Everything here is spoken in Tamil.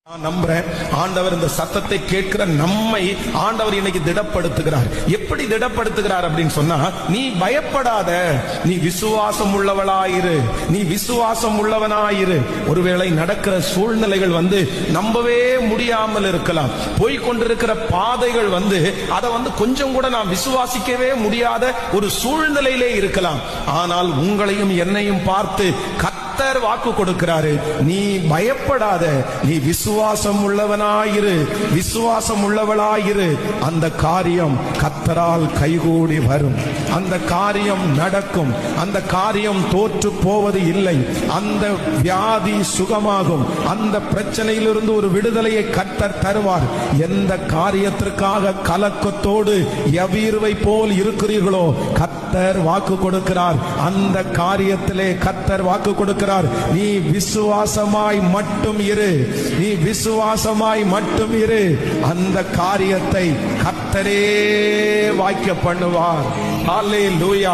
நான் நம்புறேன் ஆண்டவர் இந்த சத்தத்தை கேட்கிற நம்மை ஆண்டவர் இன்னைக்கு திடப்படுத்துகிறார். எப்படி திடப்படுத்துகிறார் அப்படின்னு சொன்னா, நீ பயப்படாத, நீ விசுவாசம் உள்ளவளாயிரு, நீ விசுவாசம் உள்ளவனாயிரு. ஒருவேளை நடக்கிற சூழ்நிலைகள் நம்பவே முடியாமல் இருக்கலாம், போய்கொண்டிருக்கிற பாதைகள் அதை கொஞ்சம் கூட நான் விசுவாசிக்கவே முடியாத ஒரு சூழ்நிலையிலே இருக்கலாம். ஆனால் உங்களையும் என்னையும் பார்த்து கர்த்தர் வாக்கு கொடுக்கிறாரு, நீ பயப்படாத, நீ விசுவாசம் உள்ளவனாயிரு, விசுவாசம் உள்ளவளாயிரு. அந்த காரியம் கர்த்தரால் கைகூடி வரும், அந்த காரியம் நடக்கும், அந்த காரியம் தோற்று போவது இல்லை. அந்த வியாதி சுகமாகும், அந்த பிரச்சனையிலிருந்து ஒரு விடுதலையை கர்த்தர் தருவார். எந்த காரியத்திற்காக கலக்கத்தோடு எவ்வீர்வை போல் இருக்கிறீர்களோ, கர்த்தர் வாக்கு கொடுக்கிறார். அந்த காரியத்திலே கர்த்தர் வாக்கு கொடுக்கிறார், நீ விசுவாசமாய் மட்டும் இரு, நீ விசுவாசமாய் மட்டும் இரு. அந்த காரியத்தை கர்த்தரே வாய்க்க பண்ணுவார். ஹல்லேலூயா.